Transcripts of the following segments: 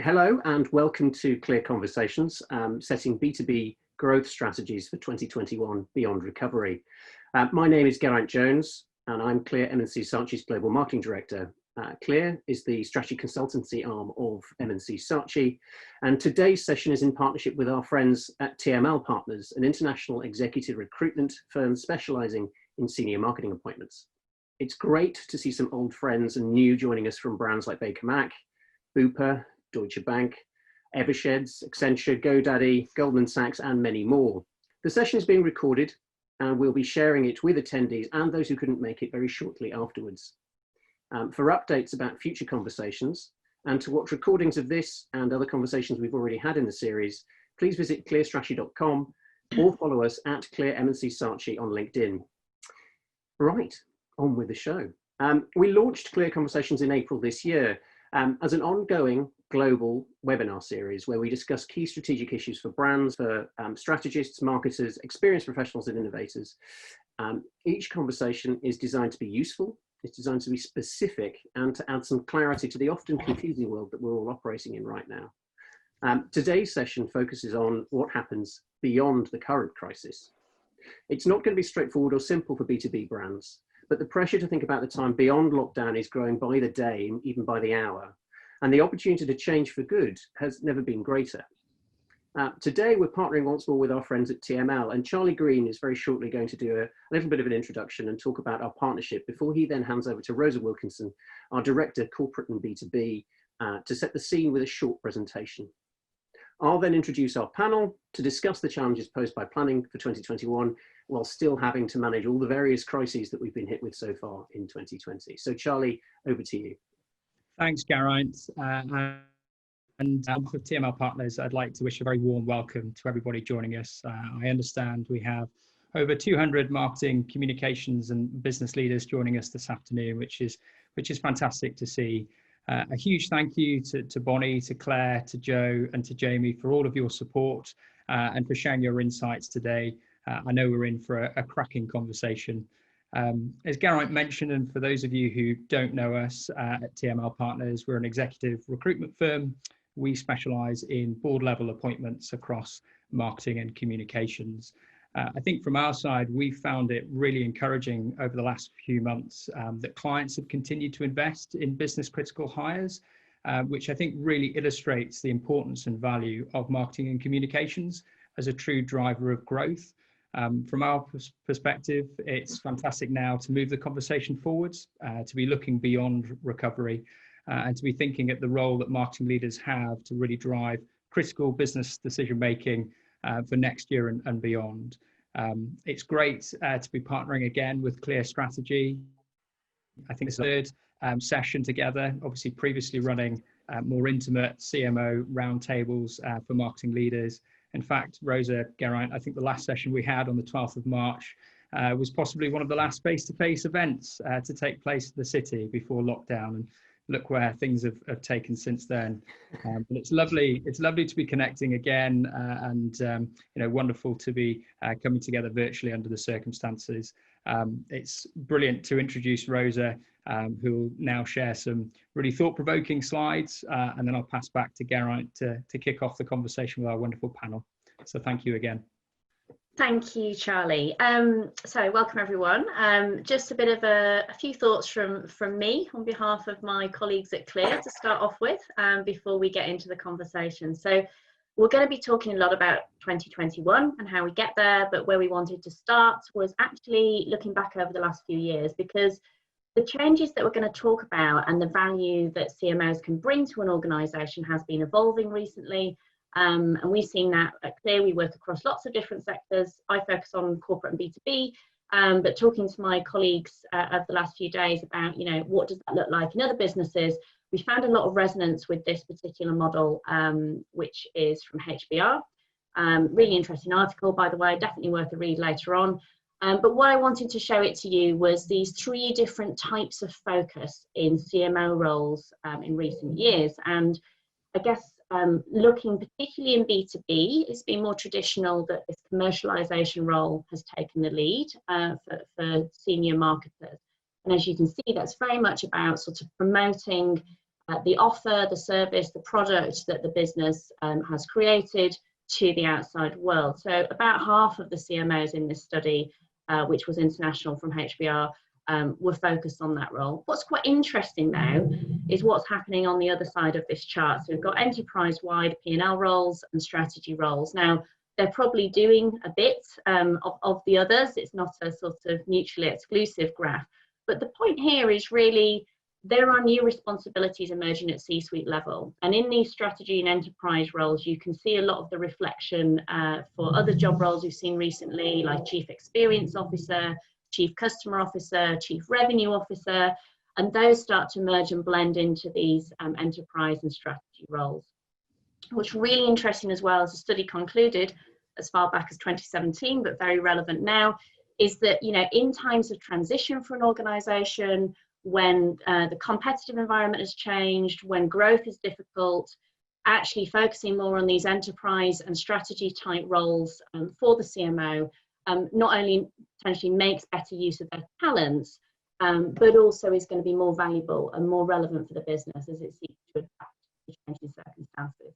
Hello and welcome to Clear Conversations, setting B2B growth strategies for 2021 beyond recovery. My name is Geraint Jones and I'm Clear M&C Saatchi's Global Marketing Director. Clear is the strategy consultancy arm of M&C Saatchi, and today's session is in partnership with our friends at TML Partners, an international executive recruitment firm specialising in senior marketing appointments. It's great to see some old friends and new joining us from brands like Baker Mac, Bupa, Deutsche Bank, Eversheds, Accenture, GoDaddy, Goldman Sachs, and many more. The session is being recorded and we'll be sharing it with attendees and those who couldn't make it very shortly afterwards. For updates about future conversations and to watch recordings of this and other conversations we've already had in the series, please visit clearstrategy.com or follow us at Clear M&C Saatchi on LinkedIn. Right, on with the show. We launched Clear Conversations in April this year as an ongoing global webinar series where we discuss key strategic issues for brands, for strategists, marketers, experienced professionals and innovators. Each conversation is designed to be useful, it's designed to be specific and to add some clarity to the often confusing world that we're all operating in right now. Today's session focuses on what happens beyond the current crisis. It's not going to be straightforward or simple for B2B brands, but the pressure to think about the time beyond lockdown is growing by the day, even by the hour. And the opportunity to change for good has never been greater. Today, we're partnering once more with our friends at TML, and Charlie Green is very shortly going to do a little bit of an introduction and talk about our partnership before he then hands over to Rosa Wilkinson, our Director, Corporate and B2B, to set the scene with a short presentation. I'll then introduce our panel to discuss the challenges posed by planning for 2021, while still having to manage all the various crises that we've been hit with so far in 2020. So Charlie, over to you. Thanks, Geraint. And on behalf of TML Partners, I'd like to wish a very warm welcome to everybody joining us. I understand we have over 200 marketing, communications and business leaders joining us this afternoon, which is fantastic to see. A huge thank you to Bonnie, to Claire, to Joe and to Jamie for all of your support and for sharing your insights today. I know we're in for a cracking conversation. As Geraint mentioned, and for those of you who don't know us at TML Partners, we're an executive recruitment firm. We specialise in board level appointments across marketing and communications. I think from our side, we found it really encouraging over the last few months that clients have continued to invest in business critical hires, which I think really illustrates the importance and value of marketing and communications as a true driver of growth. From our perspective, it's fantastic now to move the conversation forwards, to be looking beyond recovery and to be thinking at the role that marketing leaders have to really drive critical business decision making for next year and beyond. It's great to be partnering again with Clear Strategy. I think it's the third session together, obviously previously running more intimate CMO roundtables for marketing leaders. In fact, Rosa, Geraint, I think the last session we had on the 12th of March was possibly one of the last face-to-face events to take place in the city before lockdown. And look where things have taken since then. But it's lovely to be connecting again and wonderful to be coming together virtually under the circumstances. It's brilliant to introduce Rosa, who will now share some really thought-provoking slides, and then I'll pass back to Geraint to kick off the conversation with our wonderful panel. So thank you again. Thank you, Charlie. So welcome everyone. Just a bit of a few thoughts from me on behalf of my colleagues at Clear to start off with before we get into the conversation. So we're going to be talking a lot about 2021 and how we get there, but where we wanted to start was actually looking back over the last few years, because the changes that we're going to talk about and the value that CMOs can bring to an organisation has been evolving recently. And we've seen that at Clear. We work across lots of different sectors. I focus on corporate and B2B, but talking to my colleagues over the last few days about, what does that look like in other businesses, we found a lot of resonance with this particular model, which is from HBR. Really interesting article, by the way, definitely worth a read later on. But what I wanted to show it to you was these three different types of focus in CMO roles in recent years. And I guess looking particularly in B2B, it's been more traditional that this commercialization role has taken the lead for senior marketers. And as you can see, that's very much about sort of promoting the offer, the service, the product that the business has created to the outside world. So about half of the CMOs in this study, which was international from HBR, were focused on that role. What's quite interesting now is what's happening on the other side of this chart. So we've got enterprise-wide P&L roles and strategy roles. Now, they're probably doing a bit of the others. It's not a sort of mutually exclusive graph. But the point here is really there are new responsibilities emerging at C-suite level. And in these strategy and enterprise roles, you can see a lot of the reflection for other job roles we've seen recently, like Chief Experience Officer, Chief Customer Officer, Chief Revenue Officer, and those start to merge and blend into these enterprise and strategy roles. What's really interesting as well, as the study concluded as far back as 2017, but very relevant now, is that, you know, in times of transition for an organization, when the competitive environment has changed, when growth is difficult, actually focusing more on these enterprise and strategy type roles for the CMO not only potentially makes better use of their talents, but also is going to be more valuable and more relevant for the business as it seeks to adapt to changing circumstances.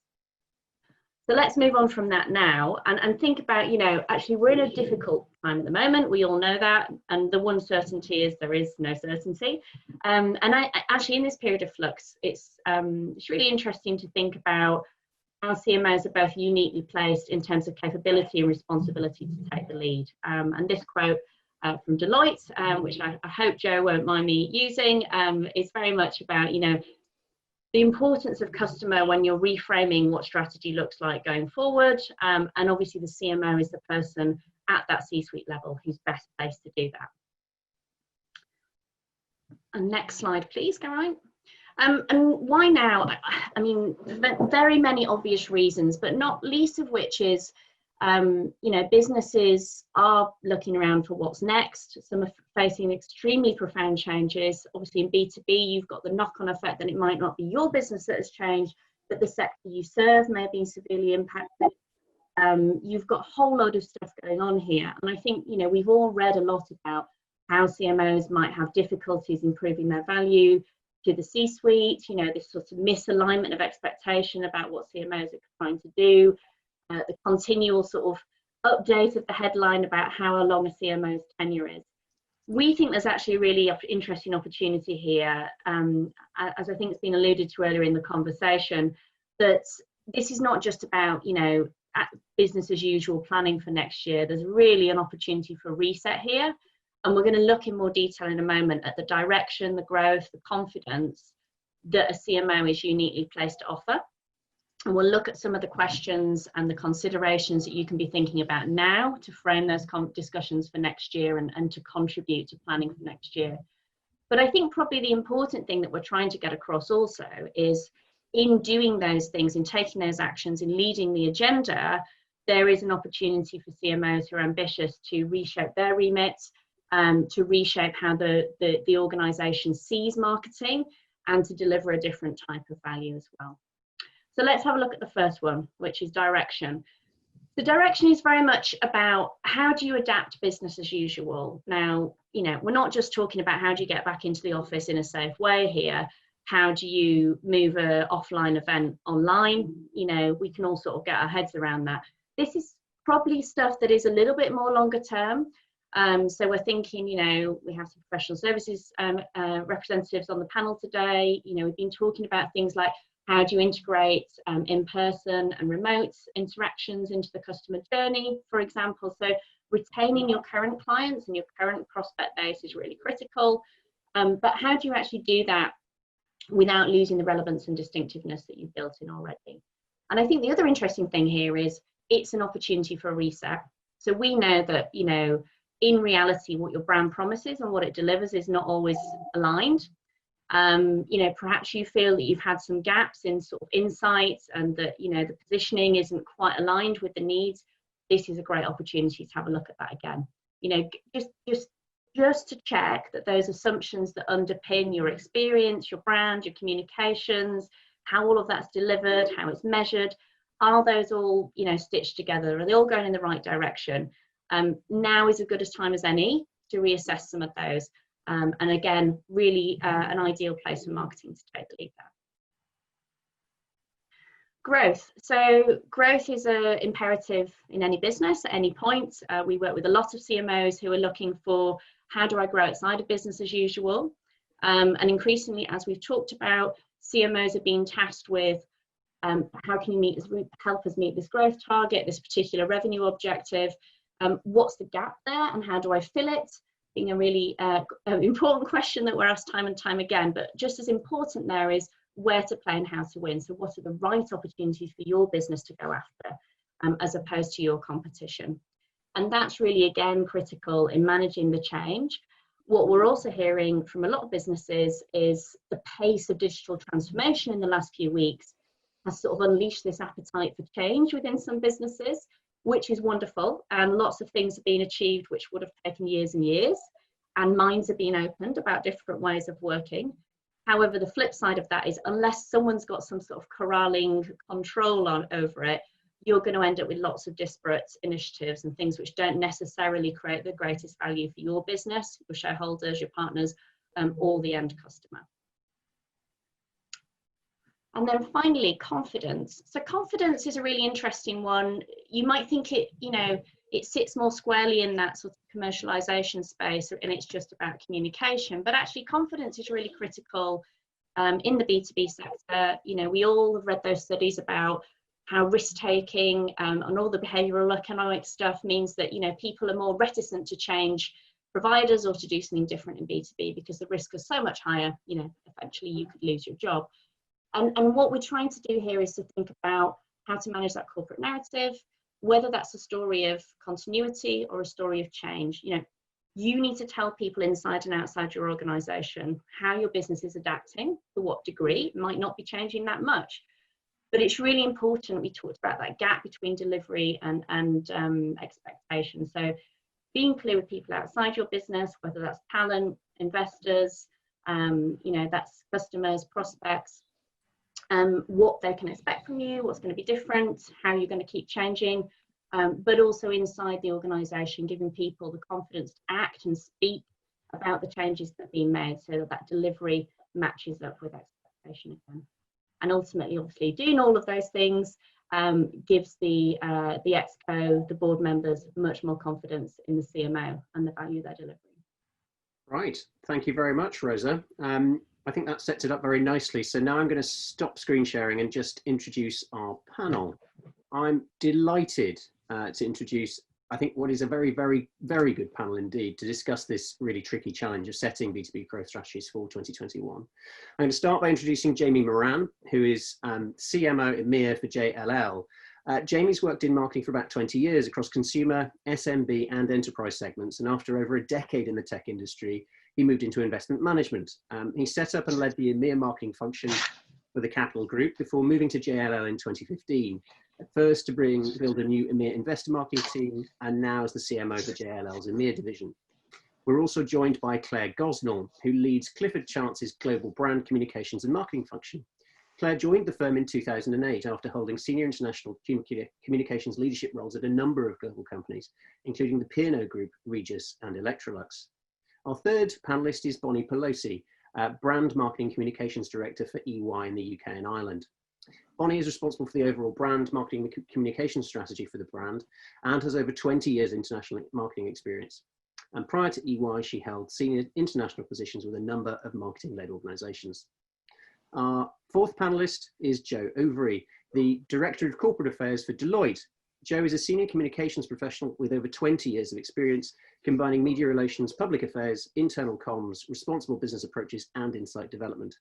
So let's move on from that now and think about, you know, actually we're in a difficult time at the moment. We all know that. And the one certainty is there is no certainty. And actually in this period of flux, it's really interesting to think about how CMOs are both uniquely placed in terms of capability and responsibility to take the lead. And this quote from Deloitte, which I hope Joe won't mind me using, is very much about, you know, the importance of customer when you're reframing what strategy looks like going forward. And obviously the CMO is the person at that C-suite level who's best placed to do that. And next slide, please, Caroline. And why now? I mean, very many obvious reasons, but not least of which is, you know, businesses are looking around for what's next. Some are facing extremely profound changes. Obviously in B2B, you've got the knock-on effect that it might not be your business that has changed, but the sector you serve may have been severely impacted. You've got a whole load of stuff going on here. And I think, you know, we've all read a lot about how CMOs might have difficulties improving their value to the C-suite, you know, this sort of misalignment of expectation about what CMOs are trying to do, the continual sort of update of the headline about how long a CMO's tenure is. We think there's actually a really interesting opportunity here, as I think it's been alluded to earlier in the conversation, that this is not just about, you know, business as usual planning for next year. There's really an opportunity for reset here. And we're going to look in more detail in a moment at the direction, the growth, the confidence that a CMO is uniquely placed to offer. And we'll look at some of the questions and the considerations that you can be thinking about now to frame those discussions for next year and to contribute to planning for next year. But I think probably the important thing that we're trying to get across also is in doing those things, in taking those actions, in leading the agenda, there is an opportunity for CMOs who are ambitious to reshape their remits, to reshape how the organisation sees marketing and to deliver a different type of value as well. So let's have a look at the first one, which is direction. The direction is very much about how do you adapt business as usual. Now, you know, we're not just talking about how do you get back into the office in a safe way here. How do you move an offline event online? You know, we can all sort of get our heads around that. This is probably stuff that is a little bit more longer term. So we're thinking, you know, we have some professional services representatives on the panel today. You know, we've been talking about things like how do you integrate in-person and remote interactions into the customer journey, for example. So retaining your current clients and your current prospect base is really critical. But how do you actually do that without losing the relevance and distinctiveness that you've built in already? And I think the other interesting thing here is it's an opportunity for a reset. So we know that, you know, in reality, what your brand promises and what it delivers is not always aligned. You know, perhaps you feel that you've had some gaps in sort of insights and that, you know, the positioning isn't quite aligned with the needs. This is a great opportunity to have a look at that again. You know, just to check that those assumptions that underpin your experience, your brand, your communications, how all of that's delivered, how it's measured, are those all, you know, stitched together? Are they all going in the right direction? Now is as good a time as any to reassess some of those. And again, really an ideal place for marketing to take the lead there. Growth. So growth is an imperative in any business at any point. We work with a lot of CMOs who are looking for, how do I grow outside of business as usual? And increasingly, as we've talked about, CMOs are being tasked with how can you help us meet this growth target, this particular revenue objective? What's the gap there and how do I fill it? Being a really important question that we're asked time and time again, but just as important there is where to play and how to win. So what are the right opportunities for your business to go after as opposed to your competition? And that's really, again, critical in managing the change. What we're also hearing from a lot of businesses is the pace of digital transformation in the last few weeks has sort of unleashed this appetite for change within some businesses, which is wonderful. And lots of things have been achieved which would have taken years and years. And minds are being opened about different ways of working. However, the flip side of that is unless someone's got some sort of corralling control over it, you're going to end up with lots of disparate initiatives and things which don't necessarily create the greatest value for your business, your shareholders, your partners, or the end customer. And then finally, confidence. So confidence is a really interesting one. You might think it, it sits more squarely in that sort of commercialization space and it's just about communication, but actually confidence is really critical in the B2B sector. We all have read those studies about how risk-taking and all the behavioral economic stuff means that, people are more reticent to change providers or to do something different in B2B because the risk is so much higher, eventually you could lose your job. And what we're trying to do here is to think about how to manage that corporate narrative, whether that's a story of continuity or a story of change. You need to tell people inside and outside your organization how your business is adapting, to what degree. It might not be changing that much, but it's really important. We talked about that gap between delivery and expectation. So being clear with people outside your business, whether that's talent, investors, that's customers, prospects, what they can expect from you, what's going to be different, how you're going to keep changing, but also inside the organisation, giving people the confidence to act and speak about the changes that are being made so that delivery matches up with expectation again. And ultimately, obviously, doing all of those things gives the exco, the board members, much more confidence in the CMO and the value they're delivering. Right, thank you very much, Rosa. I think that sets it up very nicely. So now I'm going to stop screen sharing and just introduce our panel. I'm delighted to introduce, I think, what is a very, very, very good panel indeed to discuss this really tricky challenge of setting B2B growth strategies for 2021. I'm going to start by introducing Jamie Moran, who is CMO EMEA for JLL. Jamie's worked in marketing for about 20 years across consumer, SMB and enterprise segments. And after over a decade in the tech industry, he moved into investment management. He set up and led the EMEA marketing function for the Capital Group before moving to JLL in 2015. At first to build a new EMEA investor marketing team, and now as the CMO for JLL's EMEA division. We're also joined by Claire Gosnell, who leads Clifford Chance's global brand communications and marketing function. Claire joined the firm in 2008 after holding senior international communications leadership roles at a number of global companies, including the P&O Group, Regis and Electrolux. Our third panelist is Bonnie Pelosi, Brand Marketing Communications Director for EY in the UK and Ireland. Bonnie is responsible for the overall brand marketing communication strategy for the brand and has over 20 years international marketing experience. And prior to EY, she held senior international positions with a number of marketing-led organizations. Our fourth panelist is Joe Overy, the Director of Corporate Affairs for Deloitte. Joe is a senior communications professional with over 20 years of experience, combining media relations, public affairs, internal comms, responsible business approaches, and insight development.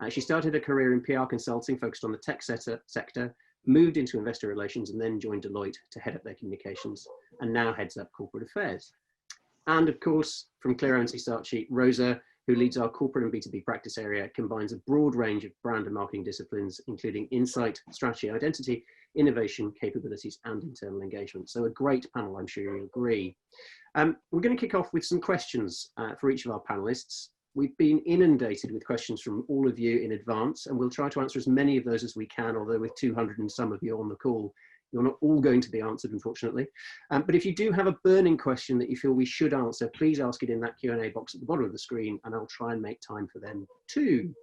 She started a career in PR consulting focused on the tech sector, moved into investor relations, and then joined Deloitte to head up their communications, and now heads up corporate affairs. And of course, from Clear M&C Saatchi, Rosa, who leads our corporate and B2B practice area, combines a broad range of brand and marketing disciplines, including insight, strategy, identity, innovation, capabilities, and internal engagement. So a great panel, I'm sure you'll agree. We're going to kick off with some questions for each of our panelists. We've been inundated with questions from all of you in advance, and we'll try to answer as many of those as we can, although with 200 and some of you on the call, you're not all going to be answered, unfortunately. But if you do have a burning question that you feel we should answer, please ask it in that Q&A box at the bottom of the screen, and I'll try and make time for them too.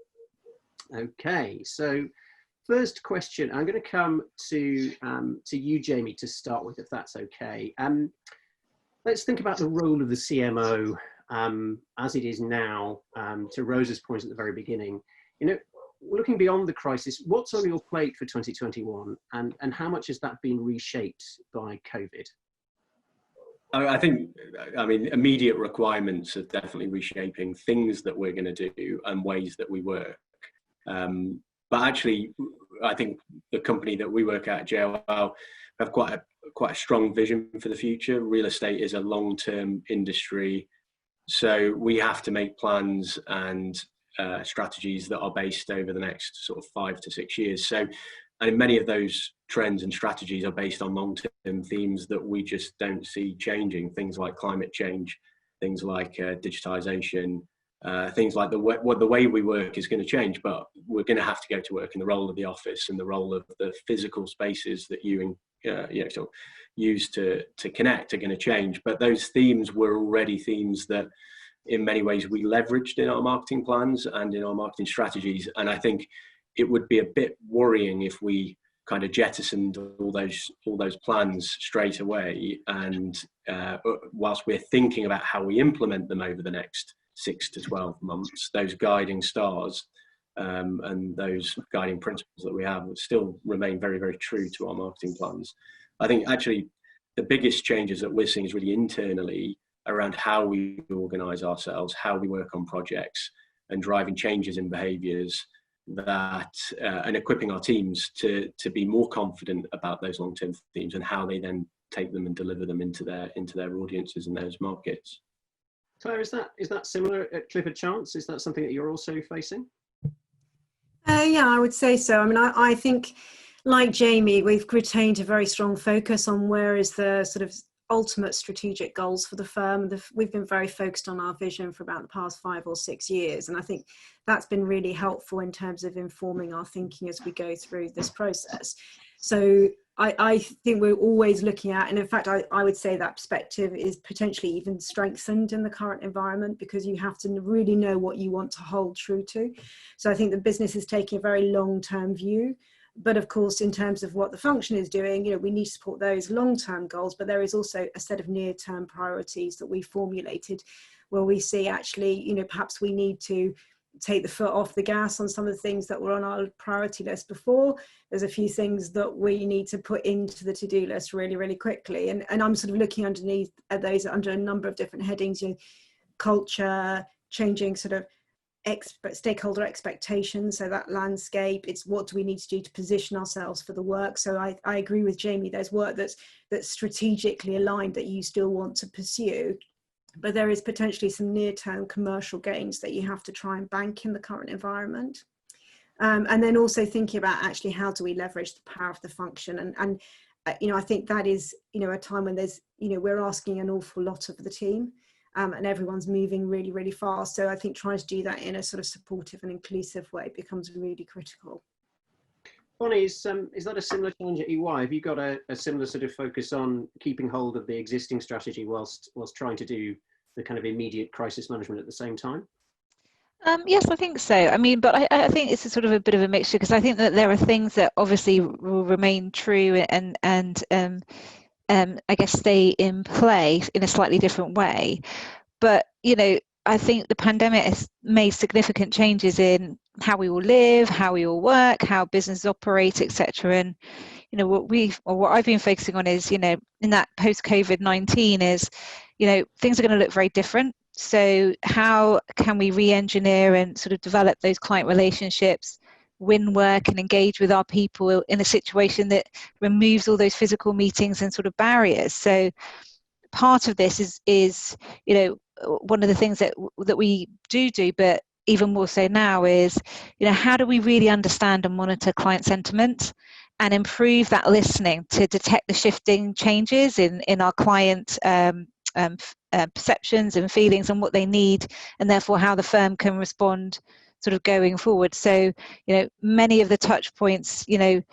Okay, so first question, I'm going to come to you, Jamie, to start with, if that's okay. Let's think about the role of the CMO as it is now. To Rose's point at the very beginning, you know, looking beyond the crisis, what's on your plate for 2021, and how much has that been reshaped by COVID? I think, I mean, immediate requirements are definitely reshaping things that we're going to do and ways that we work. But actually, I think the company that we work at JLL have quite a strong vision for the future. Real estate is a long-term industry, so we have to make plans and strategies that are based over the next sort of 5 to 6 years. So, and many of those trends and strategies are based on long-term themes that we just don't see changing. Things like climate change, things like digitization, things like the way we work is going to change, but we're going to have to go to work, and the role of the office and the role of the physical spaces that you sort of use to connect are going to change. But those themes were already themes that in many ways we leveraged in our marketing plans and in our marketing strategies. And I think it would be a bit worrying if we kind of jettisoned all those plans straight away. And whilst we're thinking about how we implement them over the next 6 to 12 months, those guiding stars and those guiding principles that we have still remain very, very true to our marketing plans. I think actually the biggest changes that we're seeing is really internally around how we organize ourselves, how we work on projects, and driving changes in behaviors that and equipping our teams to be more confident about those long-term themes and how they then take them and deliver them into their audiences and those markets. Claire, is that similar at Clifford Chance? Is that something that you're also facing? Yeah, I would say so. I mean, I think, like Jamie, we've retained a very strong focus on where is the sort of ultimate strategic goals for the firm. We've been very focused on our vision for about the past 5 or 6 years, and I think that's been really helpful in terms of informing our thinking as we go through this process. So I think we're always looking at, and in fact I would say that perspective is potentially even strengthened in the current environment, because you have to really know what you want to hold true to. So I think the business is taking a very long-term view. But of course, in terms of what the function is doing, we need to support those long-term goals, but there is also a set of near-term priorities that we formulated where we see actually, perhaps we need to take the foot off the gas on some of the things that were on our priority list before. There's a few things that we need to put into the to-do list really, really quickly. And I'm sort of looking underneath at those under a number of different headings, culture, changing sort of stakeholder expectations, so that landscape, it's what do we need to do to position ourselves for the work. So I agree with Jamie, there's work that's strategically aligned that you still want to pursue, but there is potentially some near-term commercial gains that you have to try and bank in the current environment. And then also thinking about actually how do we leverage the power of the function, and I think that is a time when there's we're asking an awful lot of the team. And everyone's moving really, really fast. So I think trying to do that in a sort of supportive and inclusive way becomes really critical. Bonnie, is that a similar challenge at EY? Have you got a similar sort of focus on keeping hold of the existing strategy whilst trying to do the kind of immediate crisis management at the same time? Yes, I think so. I mean, but I think it's a sort of a bit of a mixture, because I think that there are things that obviously will remain true and I guess stay in play in a slightly different way. But, I think the pandemic has made significant changes in how we all live, how we all work, how businesses operate, etc. And, what I've been focusing on is, in that post-COVID-19 is, things are going to look very different. So how can we re-engineer and sort of develop those client relationships, win work and engage with our people in a situation that removes all those physical meetings and sort of barriers? So part of this is one of the things that we do, but even more so now is, how do we really understand and monitor client sentiment and improve that listening to detect the shifting changes in our client perceptions and feelings and what they need, and therefore how the firm can respond sort of going forward. So, many of the touch points, don't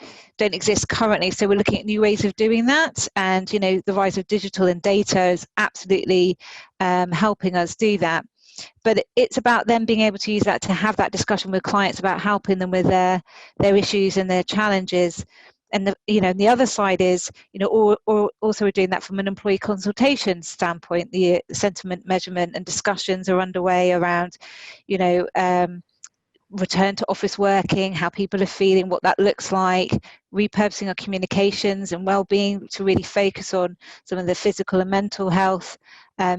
exist currently. So we're looking at new ways of doing that. And, the rise of digital and data is absolutely helping us do that. but it's about them being able to use that to have that discussion with clients about helping them with their issues and their challenges. And the other side is, or also we're doing that from an employee consultation standpoint. The sentiment measurement and discussions are underway around, return to office working, how people are feeling, what that looks like, repurposing our communications and well-being to really focus on some of the physical and mental health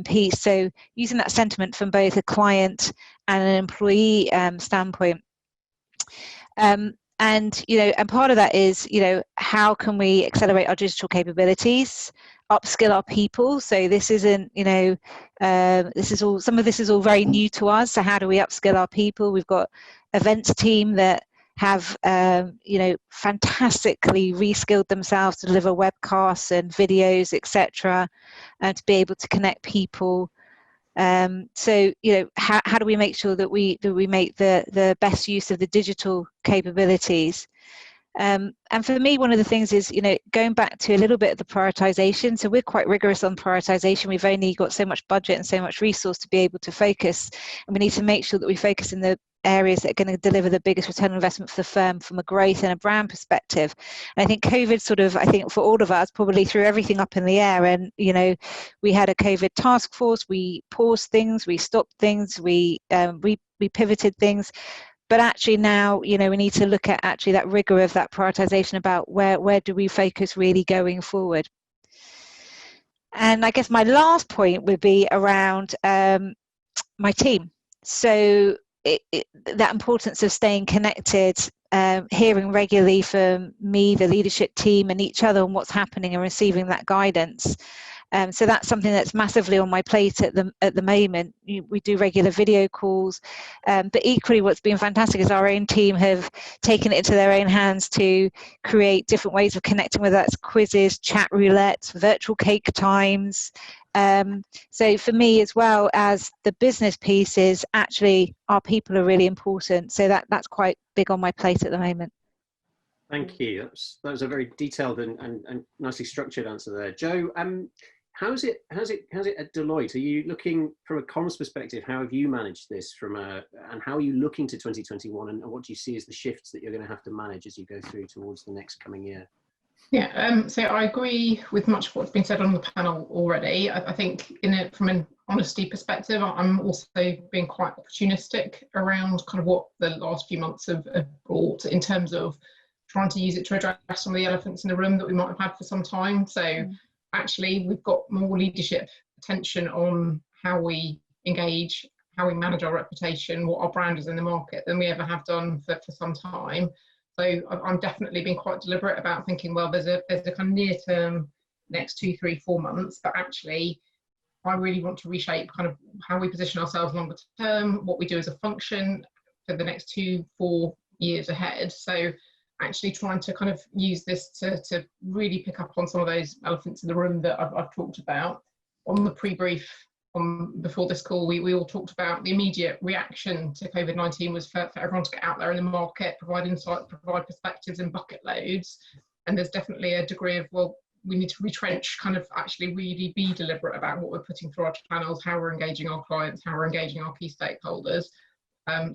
piece. So using that sentiment from both a client and an employee standpoint. And part of that is, how can we accelerate our digital capabilities, upskill our people? So this isn't, some of this is all very new to us. So how do we upskill our people? We've got events team that have, fantastically reskilled themselves to deliver webcasts and videos, etc., and to be able to connect people. So how do we make sure that we make the best use of the digital capabilities? And for me, one of the things is, going back to a little bit of the prioritization. So we're quite rigorous on prioritization. We've only got so much budget and so much resource to be able to focus, and we need to make sure that we focus in the areas that are going to deliver the biggest return on investment for the firm from a growth and a brand perspective. And I think COVID I think for all of us, probably threw everything up in the air. And, we had a COVID task force, we paused things, we stopped things, we pivoted things. But actually now, we need to look at actually that rigor of that prioritization about where do we focus really going forward. And I guess my last point would be around my team. So that importance of staying connected, hearing regularly from me, the leadership team, and each other on what's happening and receiving that guidance. So that's something that's massively on my plate at the moment. We do regular video calls, but equally what's been fantastic is our own team have taken it into their own hands to create different ways of connecting, whether that's quizzes, chat roulette, virtual cake times. So for me, as well as the business piece, is actually our people are really important. So that's quite big on my plate at the moment. Thank you. That was a very detailed and nicely structured answer there, Jo. How's it at Deloitte? Are you looking from a comms perspective? How have you managed this and how are you looking to 2021? And what do you see as the shifts that you're going to have to manage as you go through towards the next coming year? Yeah, so I agree with much of what's been said on the panel already. I think from an honesty perspective, I'm also being quite opportunistic around kind of what the last few months have brought in terms of trying to use it to address some of the elephants in the room that we might have had for some time. So actually, we've got more leadership attention on how we engage, how we manage our reputation, what our brand is in the market than we ever have done for some time. So I'm definitely being quite deliberate about thinking, well, there's a kind of near term, next 2, 3, 4 months, but actually I really want to reshape kind of how we position ourselves longer term, what we do as a function for the next 2, 4 years ahead. So actually trying to kind of use this to really pick up on some of those elephants in the room that I've talked about. On the pre-brief before this call, we all talked about the immediate reaction to COVID-19 was for everyone to get out there in the market, provide insight, provide perspectives in bucket loads. And there's definitely a degree of, well, we need to retrench, kind of actually really be deliberate about what we're putting through our channels, how we're engaging our clients, how we're engaging our key stakeholders.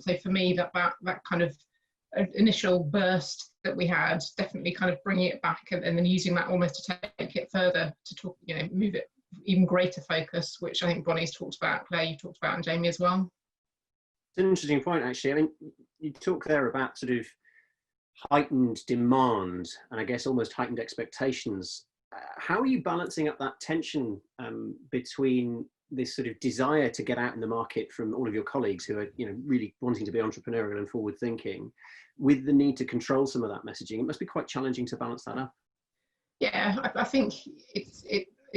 So for me, that kind of initial burst that we had, definitely kind of bringing it back and then using that almost to take it further, to talk, move it even greater focus, which I think Bonnie's talked about, Claire, you talked about, and Jamie as well. It's an interesting point, actually. I mean, you talk there about sort of heightened demand and I guess almost heightened expectations. How are you balancing up that tension between this sort of desire to get out in the market from all of your colleagues who are, really wanting to be entrepreneurial and forward thinking, with the need to control some of that messaging? It must be quite challenging to balance that up. Yeah, I think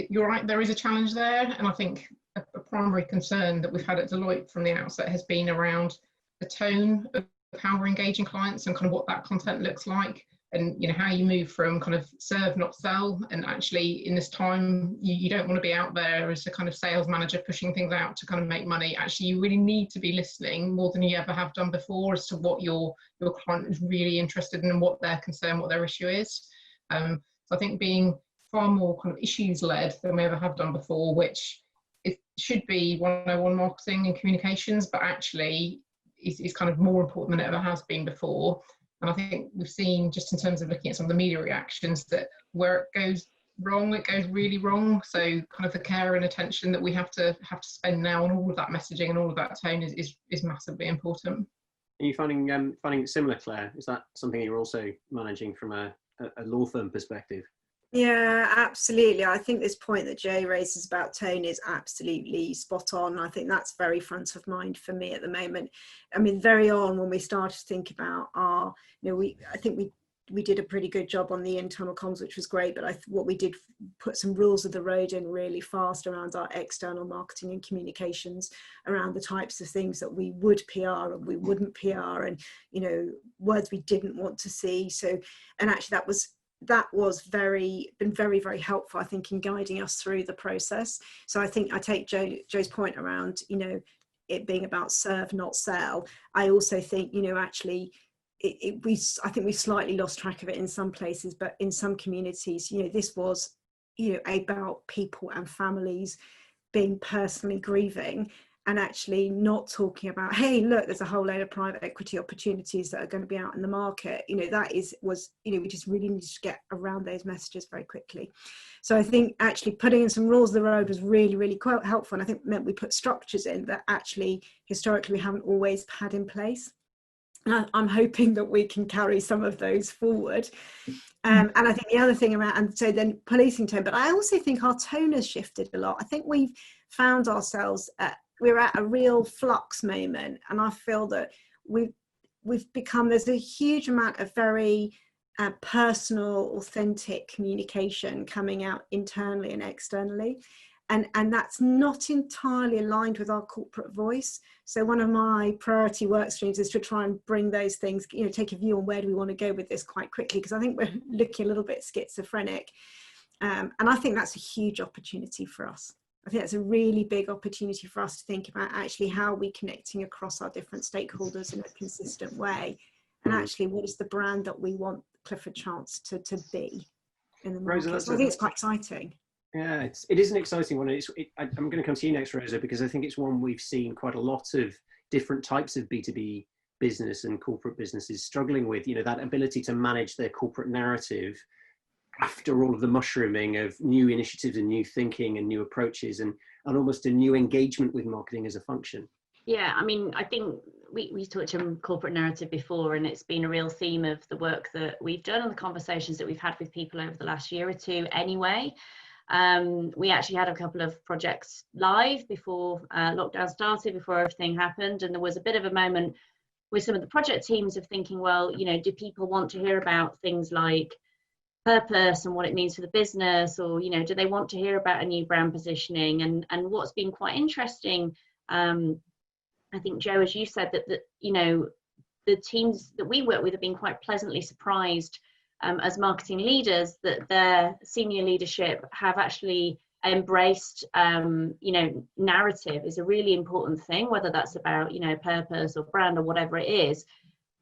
you're right, there is a challenge there. And I think a primary concern that we've had at Deloitte from the outset has been around the tone of how we're engaging clients and kind of what that content looks like. And how you move from kind of serve, not sell. And actually in this time, you don't want to be out there as a kind of sales manager pushing things out to kind of make money. Actually, you really need to be listening more than you ever have done before as to what your client is really interested in and what their concern, what their issue is. So I think being far more kind of issues led than we ever have done before, which is should be 101 marketing and communications, but actually is kind of more important than it ever has been before. And I think we've seen, just in terms of looking at some of the media reactions, that where it goes wrong, it goes really wrong. So kind of the care and attention that we have to spend now on all of that messaging and all of that tone is massively important. Are you finding it similar, Claire? Is that something you're also managing from a law firm perspective? Yeah, absolutely. I think this point that Jay raises about tone is absolutely spot on. I think that's very front of mind for me at the moment. I mean, very on when we started to think about our, I think we did a pretty good job on the internal comms, which was great, but what we did put some rules of the road in really fast around our external marketing and communications, around the types of things that we would PR and we wouldn't PR, and, words we didn't want to see. So, and actually that was very helpful, I think, in guiding us through the process. So I think I take Joe's point around, it being about serve, not sell. I also think, actually, I think we slightly lost track of it in some places, but in some communities, this was, about people and families being personally grieving, and actually not talking about, hey, look, there's a whole load of private equity opportunities that are going to be out in the market. We just really need to get around those messages very quickly. So I think actually putting in some rules of the road was really, really quite helpful. And I think it meant we put structures in that actually historically we haven't always had in place. And I'm hoping that we can carry some of those forward. And I think the other thing around, and so then policing tone, but I also think our tone has shifted a lot. I think we've found ourselves we're at a real flux moment, and I feel that we've become, there's a huge amount of very personal, authentic communication coming out internally and externally, and that's not entirely aligned with our corporate voice. So one of my priority work streams is to try and bring those things, take a view on where do we want to go with this quite quickly, because I think we're looking a little bit schizophrenic, and I think that's a huge opportunity for us. I think that's a really big opportunity for us to think about actually how we're connecting across our different stakeholders in a consistent way, and actually what is the brand that we want Clifford Chance to be in the market. Rosa, so I think it's quite exciting. Yeah, it is an exciting one. I'm going to come to you next, Rosa, because I think it's one we've seen quite a lot of different types of B2B business and corporate businesses struggling with, that ability to manage their corporate narrative after all of the mushrooming of new initiatives and new thinking and new approaches and almost a new engagement with marketing as a function. Yeah, I mean, I think we talked on corporate narrative before, and it's been a real theme of the work that we've done and the conversations that we've had with people over the last year or two anyway. We actually had a couple of projects live before lockdown started, before everything happened, and there was a bit of a moment with some of the project teams of thinking, well, do people want to hear about things like purpose and what it means for the business, or do they want to hear about a new brand positioning? And what's been quite interesting, I think, Joe, as you said, that the teams that we work with have been quite pleasantly surprised as marketing leaders that their senior leadership have actually embraced narrative is a really important thing, whether that's about purpose or brand or whatever it is.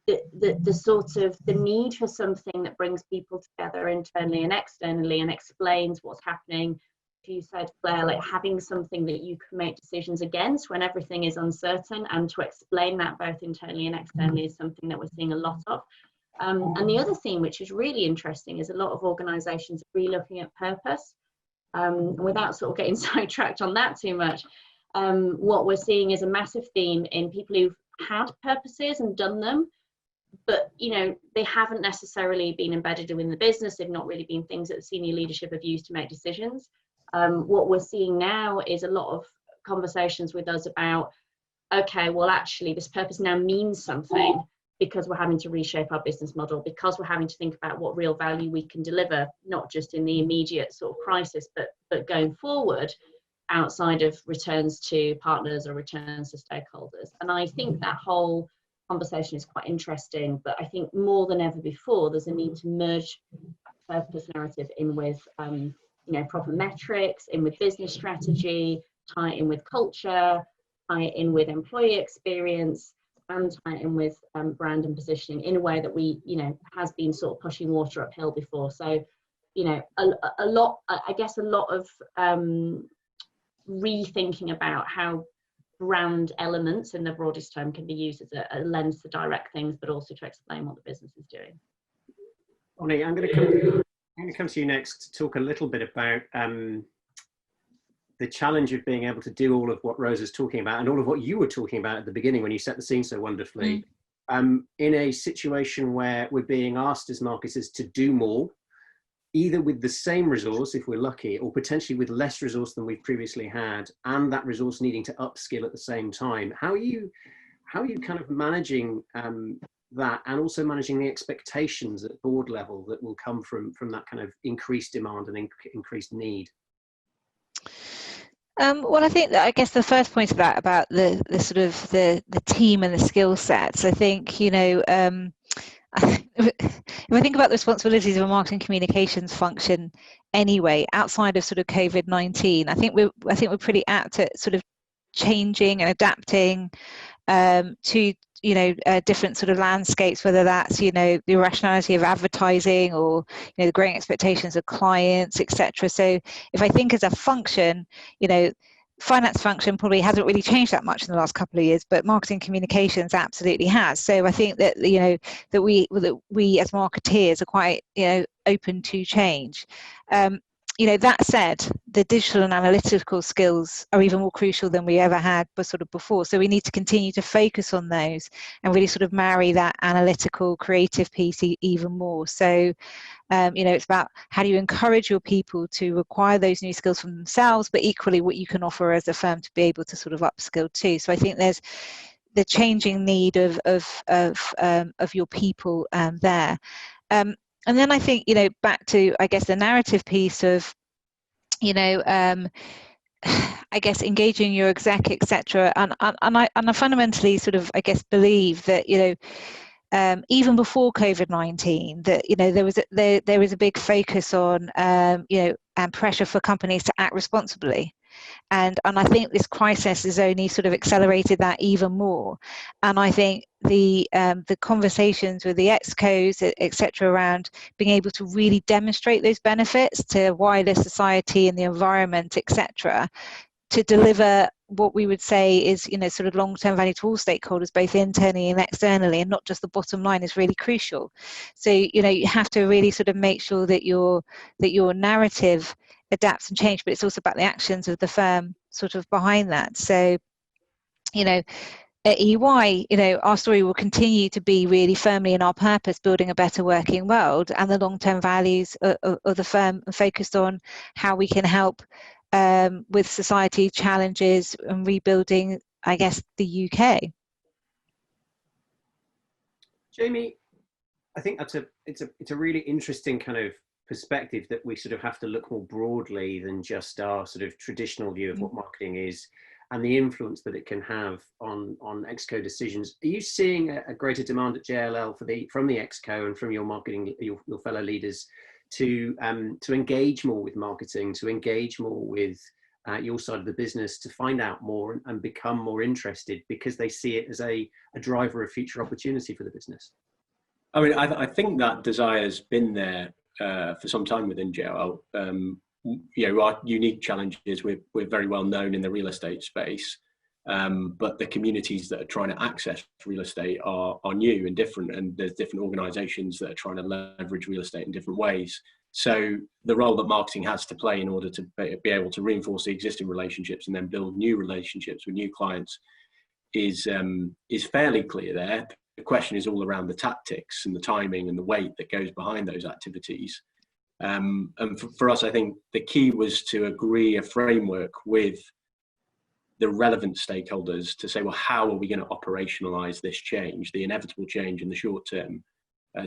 The sort of the need for something that brings people together internally and externally and explains what's happening. You said, Claire, like having something that you can make decisions against when everything is uncertain, and to explain that both internally and externally is something that we're seeing a lot of. And the other theme, which is really interesting, is a lot of organisations re-looking at purpose. Without sort of getting sidetracked on that too much, what we're seeing is a massive theme in people who've had purposes and done them, but they haven't necessarily been embedded within the business. They've not really been things that the senior leadership have used to make decisions. What we're seeing now is a lot of conversations with us about, okay, well, actually this purpose now means something, because we're having to reshape our business model, because we're having to think about what real value we can deliver, not just in the immediate sort of crisis, but going forward outside of returns to partners or returns to stakeholders. And I think that whole conversation is quite interesting, but I think more than ever before, there's a need to merge purpose narrative in with proper metrics, in with business strategy, tie it in with culture, tie it in with employee experience, and tie it in with brand and positioning in a way that we, has been sort of pushing water uphill before. So, a lot of rethinking about how brand elements in the broadest term can be used as a lens to direct things, but also to explain what the business is doing. Bonnie, I'm going to come to you next to talk a little bit about the challenge of being able to do all of what Rose is talking about and all of what you were talking about at the beginning when you set the scene so wonderfully, in a situation where we're being asked as marketers to do more, either with the same resource, if we're lucky, or potentially with less resource than we've previously had, and that resource needing to upskill at the same time. How are you kind of managing that, and also managing the expectations at board level that will come from that kind of increased demand and increased need? Well, I think that, I guess the first point of that about the sort of the team and the skill sets, I think, you know, if I think about the responsibilities of a marketing communications function anyway, outside of sort of COVID-19, I think we're pretty apt at sort of changing and adapting to, you know, different sort of landscapes, whether that's, you know, the irrationality of advertising or, you know, the growing expectations of clients, etc. So if I think as a function, you know, finance function probably hasn't really changed that much in the last couple of years, but marketing communications absolutely has. So I think that, you know, that we as marketeers are quite, you know, open to change. You know, that said, the digital and analytical skills are even more crucial than we ever had sort of before. So we need to continue to focus on those and really sort of marry that analytical, creative piece even more. So, you know, it's about how do you encourage your people to acquire those new skills from themselves, but equally what you can offer as a firm to be able to sort of upskill too. So I think there's the changing need of your people there. And then I think, you know, back to, I guess, the narrative piece of, you know, I guess engaging your exec, etc. And I fundamentally sort of, I guess, believe that, you know, even before COVID-19, that, you know, there was a big focus on, you know, and pressure for companies to act responsibly. And I think this crisis has only sort of accelerated that even more. And I think the conversations with the ExCos, etc., around being able to really demonstrate those benefits to wider society and the environment, etc., to deliver what we would say is, you know, sort of long-term value to all stakeholders, both internally and externally, and not just the bottom line, is really crucial. So, you know, you have to really sort of make sure that your narrative adapts and change, but it's also about the actions of the firm sort of behind that. So, you know, at EY, you know, our story will continue to be really firmly in our purpose, building a better working world, and the long-term values of the firm focused on how we can help with society challenges and rebuilding, I guess, the UK. Jamie, I think it's a really interesting kind of perspective, that we sort of have to look more broadly than just our sort of traditional view of what marketing is and the influence that it can have on ExCo decisions. Are you seeing a greater demand at JLL from the ExCo and from your marketing, your fellow leaders, to engage more with marketing, to engage more with your side of the business, to find out more and become more interested because they see it as a driver of future opportunity for the business? I mean, I think that desire's been there for some time within JLL. You know, our unique challenge is we're very well known in the real estate space, but the communities that are trying to access real estate are new and different, and there's different organisations that are trying to leverage real estate in different ways. So the role that marketing has to play in order to be able to reinforce the existing relationships and then build new relationships with new clients is fairly clear there. The question is all around the tactics and the timing and the weight that goes behind those activities. And for us, I think the key was to agree a framework with the relevant stakeholders to say, well, how are we going to operationalize this change, the inevitable change in the short term,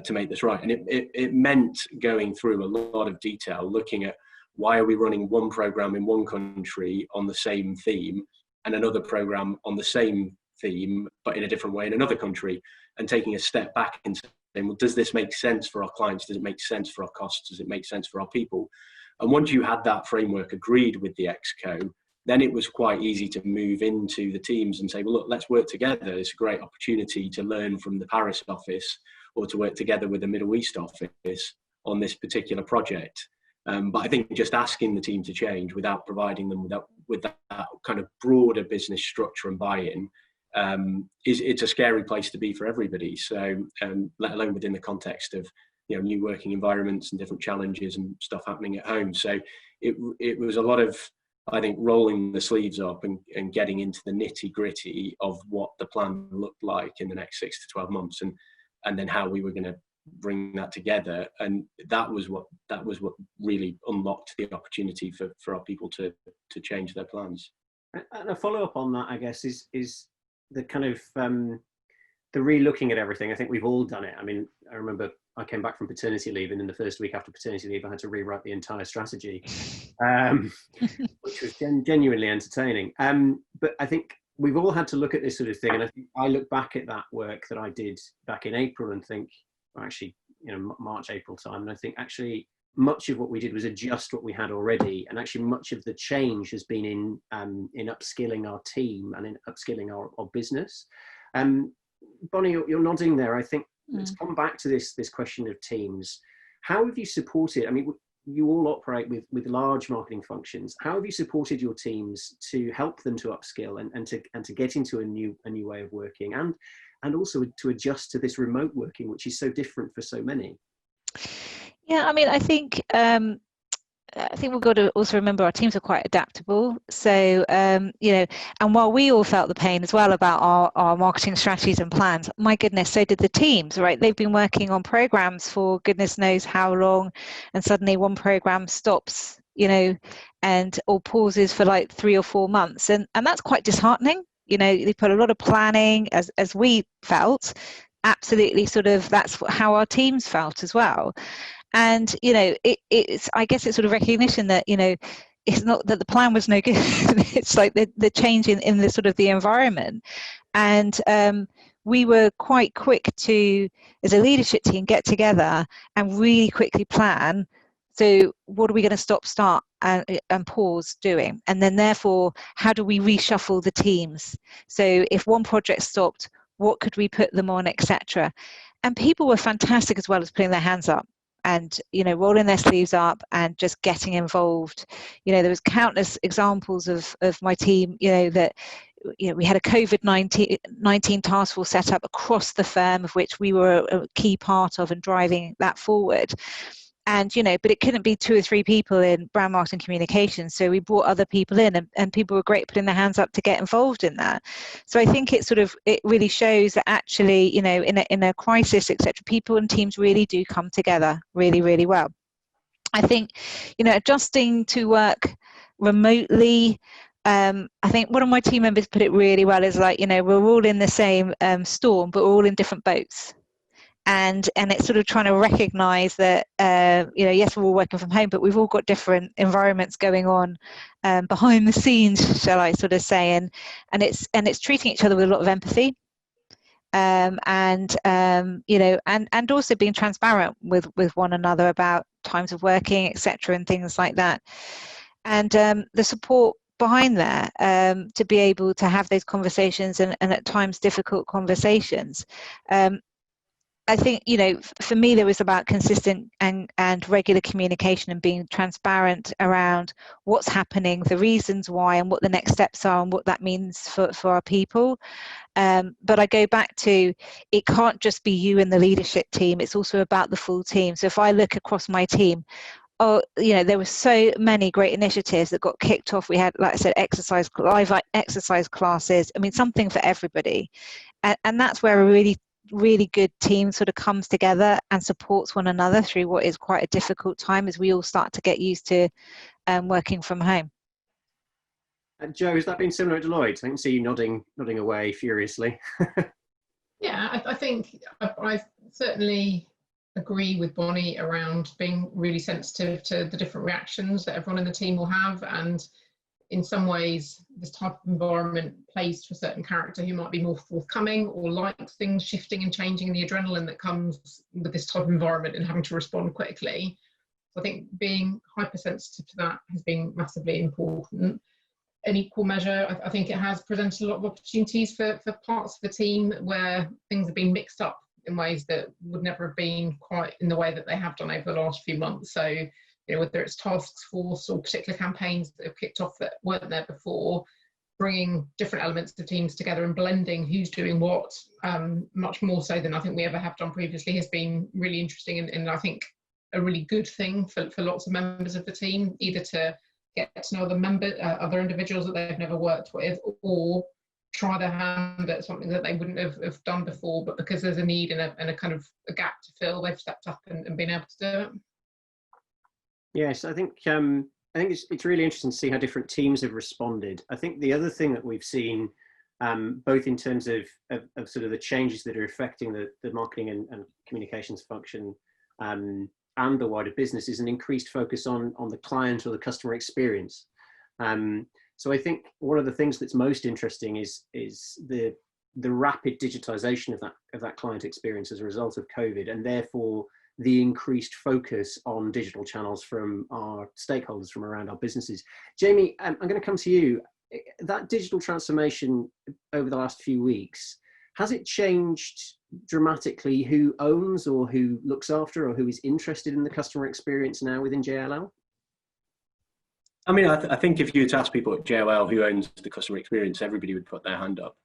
to make this right? And it meant going through a lot of detail, looking at why are we running one program in one country on the same theme and another program on the same theme but in a different way in another country, and taking a step back and saying, well, does this make sense for our clients? Does it make sense for our costs? Does it make sense for our people? And once you had that framework agreed with the ExCo, then it was quite easy to move into the teams and say, well, look, let's work together. It's a great opportunity to learn from the Paris office or to work together with the Middle East office on this particular project. But I think just asking the team to change without providing them with that kind of broader business structure and buy-in, it's a scary place to be for everybody. So let alone within the context of new working environments and different challenges and stuff happening at home. So it was a lot of, I think, rolling the sleeves up and getting into the nitty gritty of what the plan looked like in the next 6 to 12 months, and then how we were going to bring that together. And that was what really unlocked the opportunity for our people to change their plans. And a follow up on that, I guess, is the kind of the re-looking at everything. I think we've all done it. I mean, I remember I came back from paternity leave, and in the first week after paternity leave, I had to rewrite the entire strategy, which was genuinely entertaining. But I think we've all had to look at this sort of thing. And I think I look back at that work that I did back in April and think, well, actually, March, April time. And I think actually much of what we did was adjust what we had already. And actually much of the change has been in upskilling our team and in upskilling our business. Bonnie, you're nodding there. I think let's come back to this question of teams. How have you supported? I mean, you all operate with large marketing functions. How have you supported your teams to help them to upskill and to get into a new way of working, and also to adjust to this remote working, which is so different for so many? Yeah, I mean, I think we've got to also remember our teams are quite adaptable. So, and while we all felt the pain as well about our marketing strategies and plans, my goodness, so did the teams, right? They've been working on programs for goodness knows how long, and suddenly one program stops, or pauses for like 3 or 4 months. And that's quite disheartening. They put a lot of planning, as we felt, absolutely sort of, that's how our teams felt as well. And it's I guess it's sort of recognition that it's not that the plan was no good. It's like the change in the sort of the environment. And we were quite quick to, as a leadership team, get together and really quickly plan. So what are we going to stop, start, and pause doing? And then therefore, how do we reshuffle the teams? So if one project stopped, what could we put them on, etc. And people were fantastic as well as putting their hands up and rolling their sleeves up and just getting involved. There was countless examples of my team that we had a COVID-19 task force set up across the firm, of which we were a key part of and driving that forward. And but it couldn't be 2 or 3 people in brand marketing communications, so we brought other people in, and people were great putting their hands up to get involved in that. So I think it really shows that actually in a crisis, etc., people and teams really do come together really, really well. I think adjusting to work remotely, I think one of my team members put it really well, is like we're all in the same storm, but we're all in different boats. And it's sort of trying to recognize that yes, we're all working from home, but we've all got different environments going on behind the scenes, shall I sort of say, and it's treating each other with a lot of empathy, and also being transparent with one another about times of working, etc., and things like that, and the support behind there to be able to have those conversations and at times difficult conversations. I think, for me, there was about consistent and regular communication and being transparent around what's happening, the reasons why, and what the next steps are, and what that means for our people. But I go back to, it can't just be you and the leadership team. It's also about the full team. So if I look across my team, there were so many great initiatives that got kicked off. We had, like I said, live exercise classes. I mean, something for everybody. And that's where a really good team sort of comes together and supports one another through what is quite a difficult time as we all start to get used to working from home. Joe, has that been similar at Deloitte? I can see you nodding away furiously. Yeah, I think I certainly agree with Bonnie around being really sensitive to the different reactions that everyone in the team will have, and in some ways this type of environment plays to a certain character who might be more forthcoming or likes things shifting and changing, and the adrenaline that comes with this type of environment and having to respond quickly. So I think being hypersensitive to that has been massively important. In equal measure, I think it has presented a lot of opportunities for parts of the team where things have been mixed up in ways that would never have been quite in the way that they have done over the last few months. So whether it's task force or particular campaigns that have kicked off that weren't there before, bringing different elements of teams together and blending who's doing what, much more so than I think we ever have done previously, has been really interesting, and I think a really good thing for lots of members of the team, either to get to know other individuals that they've never worked with, or try their hand at something that they wouldn't have done before, but because there's a need and a kind of a gap to fill, they've stepped up and been able to do it. Yes, I think it's really interesting to see how different teams have responded. I think the other thing that we've seen, both in terms of sort of the changes that are affecting the marketing and communications function and the wider business, is an increased focus on the client or the customer experience. So I think one of the things that's most interesting is the rapid digitization of that client experience as a result of COVID, and therefore the increased focus on digital channels from our stakeholders from around our businesses. Jamie, I'm going to come to you. That digital transformation over the last few weeks, has it changed dramatically who owns or who looks after or who is interested in the customer experience now within JLL? I mean, I think if you were to ask people at JLL who owns the customer experience, everybody would put their hand up.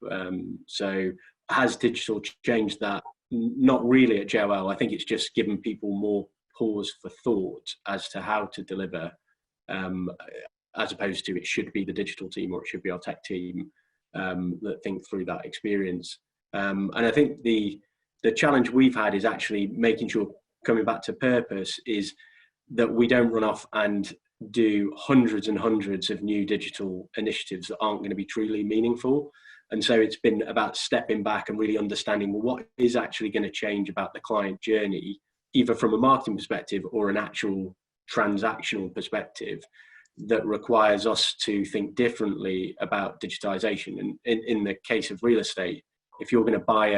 So has digital changed that? Not really at JLL. I think it's just given people more pause for thought as to how to deliver, as opposed to it should be the digital team or it should be our tech team that think through that experience. And I think the challenge we've had is actually making sure, coming back to purpose, is that we don't run off and do hundreds and hundreds of new digital initiatives that aren't going to be truly meaningful. And so it's been about stepping back and really understanding, well, what is actually going to change about the client journey, either from a marketing perspective or an actual transactional perspective, that requires us to think differently about digitization. And in the case of real estate, if you're going to buy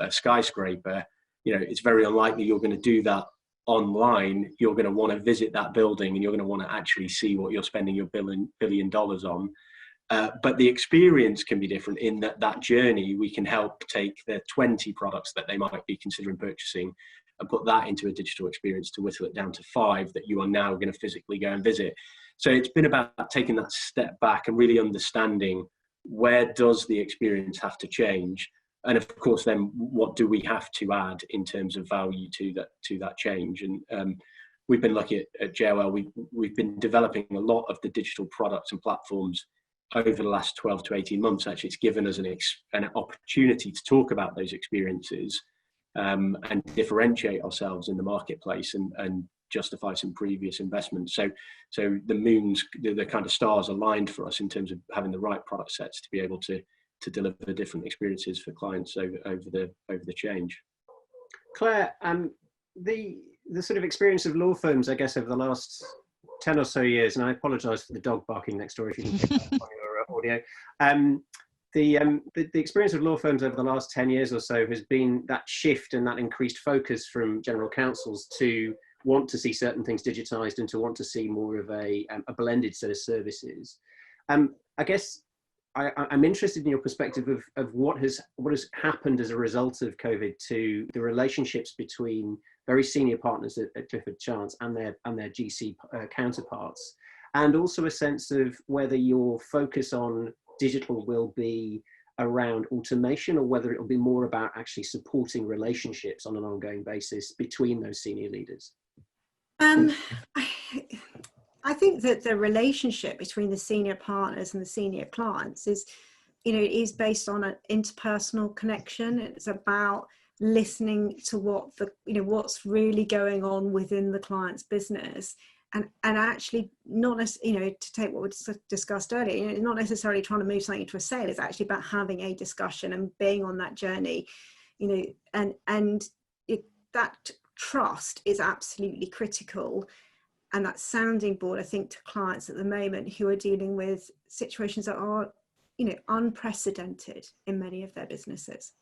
a skyscraper, it's very unlikely you're going to do that online. You're going to want to visit that building and you're going to want to actually see what you're spending your $1 billion on. But the experience can be different in that journey. We can help take the 20 products that they might be considering purchasing and put that into a digital experience to whittle it down to 5 that you are now going to physically go and visit. So it's been about taking that step back and really understanding, where does the experience have to change? And of course, then what do we have to add in terms of value to that change? And we've been lucky at JLL. We've been developing a lot of the digital products and platforms over the last 12 to 18 months. Actually, it's given us an opportunity to talk about those experiences and differentiate ourselves in the marketplace and justify some previous investments. So the kind of stars aligned for us in terms of having the right product sets to be able to deliver different experiences for clients over the change. Claire, the sort of experience of law firms, I guess, over the last 10 or so years, and I apologise for the dog barking next door if you can pick that up on your audio. The experience of law firms over the last 10 years or so has been that shift and that increased focus from general counsels to want to see certain things digitised and to want to see more of a blended set of services. I guess I'm interested in your perspective of what has happened as a result of COVID to the relationships between very senior partners at Clifford Chance and their GC counterparts, and also a sense of whether your focus on digital will be around automation or whether it will be more about actually supporting relationships on an ongoing basis between those senior leaders. I think that the relationship between the senior partners and the senior clients is based on an interpersonal connection. It's about listening to what's really going on within the client's business, and actually not to take what we discussed earlier, not necessarily trying to move something into a sale. It's actually about having a discussion and being on that journey, that trust is absolutely critical. And that sounding board, I think, to clients at the moment who are dealing with situations that are, unprecedented in many of their businesses.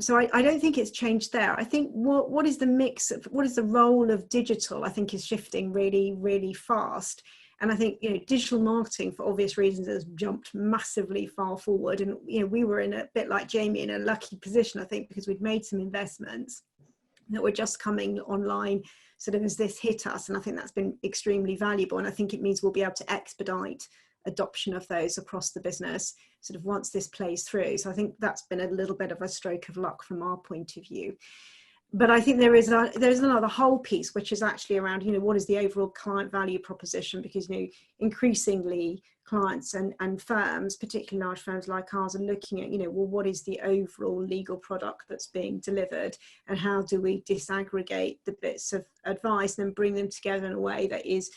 So I don't think it's changed there. I think what is the mix of, what is the role of digital, I think is shifting really, really fast. And I think, digital marketing, for obvious reasons, has jumped massively far forward. And, we were in a bit like Jamie in a lucky position, I think, because we'd made some investments that were just coming online sort of as this hit us. And I think that's been extremely valuable. And I think it means we'll be able to expedite adoption of those across the business sort of once this plays through. So I think that's been a little bit of a stroke of luck from our point of view. But I think there's another whole piece, which is actually around, what is the overall client value proposition? Because, increasingly clients and firms, particularly large firms like ours, are looking at, well, what is the overall legal product that's being delivered, and how do we disaggregate the bits of advice and bring them together in a way that is,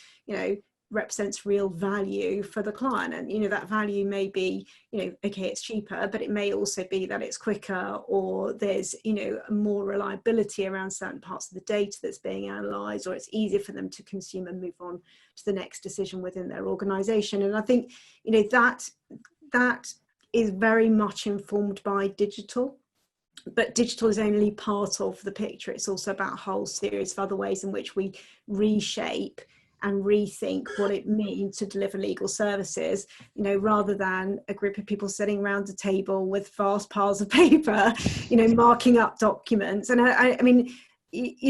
represents real value for the client. And that value may be, okay, it's cheaper, but it may also be that it's quicker, or there's more reliability around certain parts of the data that's being analyzed, or it's easier for them to consume and move on to the next decision within their organization. And I think that is very much informed by digital. But digital is only part of the picture. It's also about a whole series of other ways in which we reshape and rethink what it means to deliver legal services, rather than a group of people sitting around a table with vast piles of paper, marking up documents. And I mean,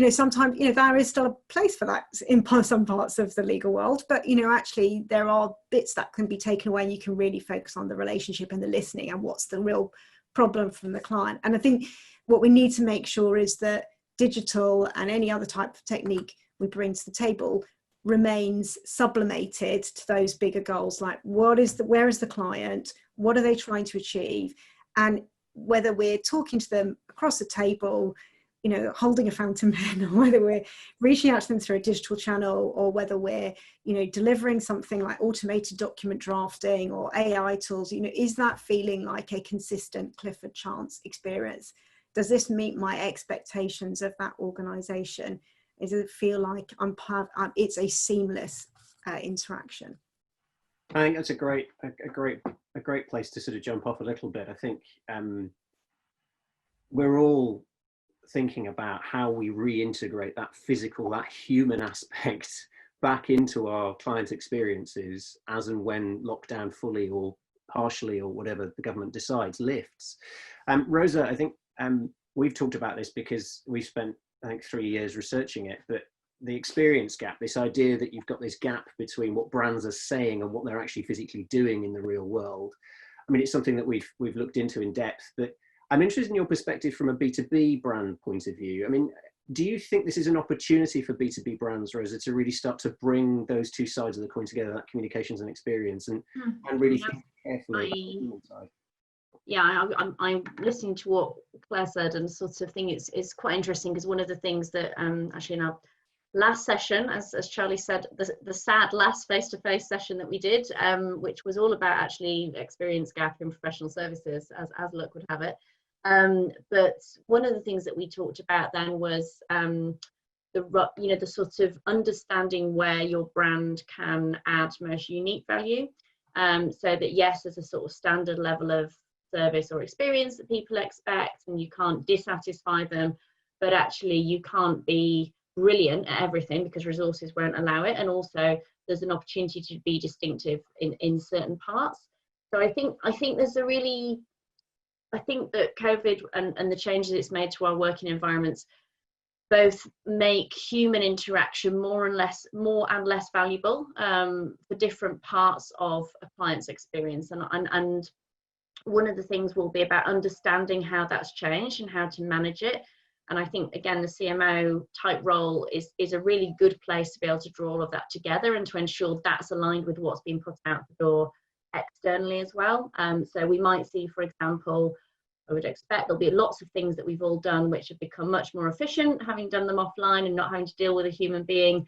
sometimes, there is still a place for that in some parts of the legal world, but, actually there are bits that can be taken away, and you can really focus on the relationship and the listening and what's the real problem from the client. And I think what we need to make sure is that digital and any other type of technique we bring to the table remains sublimated to those bigger goals, like where is the client, what are they trying to achieve, and whether we're talking to them across the table, holding a fountain pen, or whether we're reaching out to them through a digital channel, or whether we're delivering something like automated document drafting or AI tools, is that feeling like a consistent Clifford Chance experience? Does this meet my expectations of that organization? Does it feel like it's a seamless interaction? I think that's a great place to sort of jump off a little bit. I think we're all thinking about how we reintegrate that physical, that human aspect back into our client experiences as and when lockdown fully or partially, or whatever the government decides, lifts. Rosa, I think we've talked about this because we've spent, I think, 3 years researching it, but the experience gap, this idea that you've got this gap between what brands are saying and what they're actually physically doing in the real world. I mean, it's something that we've looked into in depth, but I'm interested in your perspective from a B2B brand point of view. I mean, do you think this is an opportunity for B2B brands, Rosa, to really start to bring those two sides of the coin together, that communications and experience, and really think carefully about the human side? Yeah, I'm listening to what Claire said, and sort of think it's quite interesting, because one of the things that actually in our last session, as Charlie said, the sad last face-to-face session that we did, which was all about actually experience gap in professional services, as luck would have it. But one of the things that we talked about then was the sort of understanding where your brand can add most unique value, so that yes, there's a sort of standard level of service or experience that people expect, and you can't dissatisfy them, but actually you can't be brilliant at everything because resources won't allow it, and also there's an opportunity to be distinctive in certain parts. So I think there's I think that COVID and the changes it's made to our working environments both make human interaction more and less valuable for different parts of a client's experience, and one of the things will be about understanding how that's changed and how to manage it. And I think, again, the CMO type role is a really good place to be able to draw all of that together and to ensure that's aligned with what's being put out the door externally as well. So we might see, for example, I would expect there'll be lots of things that we've all done which have become much more efficient, having done them offline and not having to deal with a human being,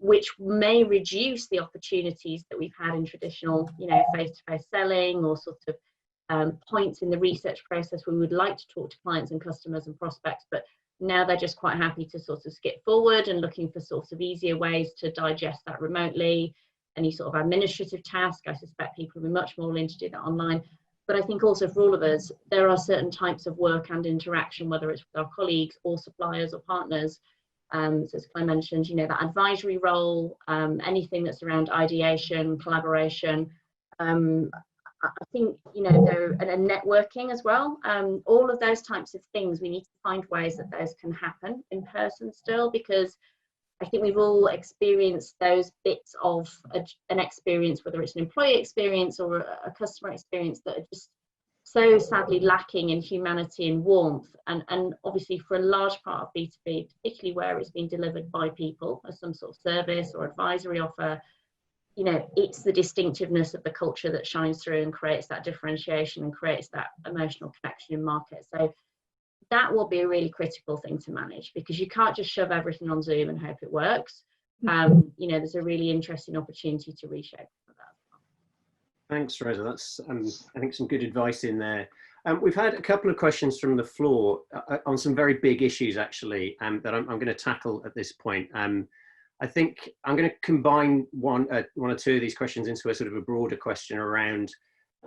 which may reduce the opportunities that we've had in traditional, face-to-face selling, or sort of points in the research process where we would like to talk to clients and customers and prospects, but now they're just quite happy to sort of skip forward and looking for sort of easier ways to digest that remotely. Any sort of administrative task, I suspect people will be much more willing to do that online. But I think also for all of us, there are certain types of work and interaction, whether it's with our colleagues or suppliers or partners. So as Claire mentioned, that advisory role, anything that's around ideation, collaboration. I think, you know, and networking as well. All of those types of things, we need to find ways that those can happen in person still, because I think we've all experienced those bits of an experience, whether it's an employee experience or a customer experience, that are just so sadly lacking in humanity and warmth. And obviously for a large part of B2B, particularly where it's been delivered by people as some sort of service or advisory offer, you know, it's the distinctiveness of the culture that shines through and creates that differentiation and creates that emotional connection in market. So that will be a really critical thing to manage, because you can't just shove everything on Zoom and hope it works. You know, there's a really interesting opportunity to reshape that. Thanks, Rosa. That's, I think, some good advice in there. We've had a couple of questions from the floor on some very big issues, actually, that I'm going to tackle at this point. I think I'm going to combine one or two of these questions into a sort of a broader question around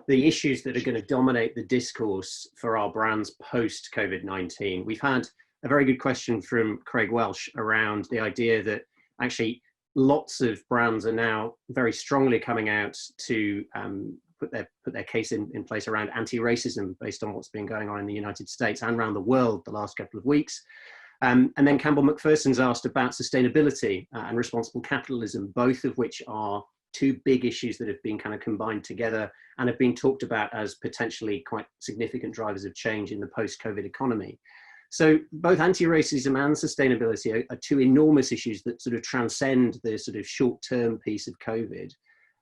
the issues that are going to dominate the discourse for our brands post COVID-19. We've had a very good question from Craig Welsh around the idea that actually lots of brands are now very strongly coming out to put their case in place around anti-racism based on what's been going on in the United States and around the world the last couple of weeks. And then Campbell McPherson's asked about sustainability and responsible capitalism, both of which are two big issues that have been kind of combined together and have been talked about as potentially quite significant drivers of change in the post-COVID economy. So both anti-racism and sustainability are two enormous issues that sort of transcend the sort of short-term piece of COVID.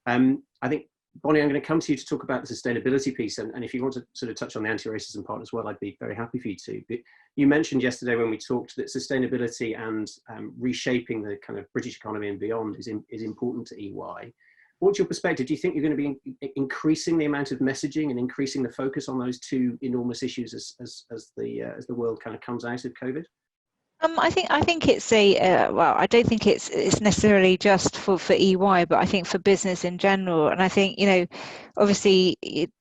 I think, Bonnie, I'm going to come to you to talk about the sustainability piece, and if you want to sort of touch on the anti-racism part as well, I'd be very happy for you to. But you mentioned yesterday when we talked that sustainability and reshaping the kind of British economy and beyond is important to EY. What's your perspective? Do you think you're going to be increasing the amount of messaging and increasing the focus on those two enormous issues as the world kind of comes out of COVID? I think it's well, I don't think it's necessarily just for EY, but I think for business in general. And I think, you know, obviously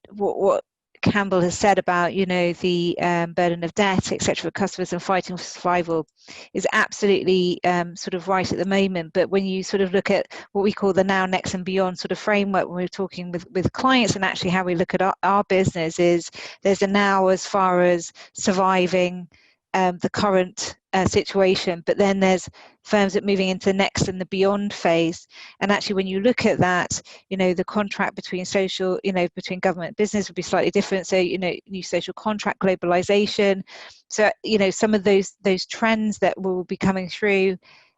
what Campbell has said about, you know, the burden of debt, etc., for customers and fighting for survival is absolutely sort of right at the moment. But when you sort of look at what we call the now, next and beyond sort of framework, when we're talking with clients and actually how we look at our business, is there's a now as far as surviving the current situation, but then there's firms that are moving into the next and the beyond phase. And actually, when you look at that, you know, the contract between social, you know, between government and business would be slightly different. So, you know, new social contract, globalization. So, you know, some of those trends that will be coming through,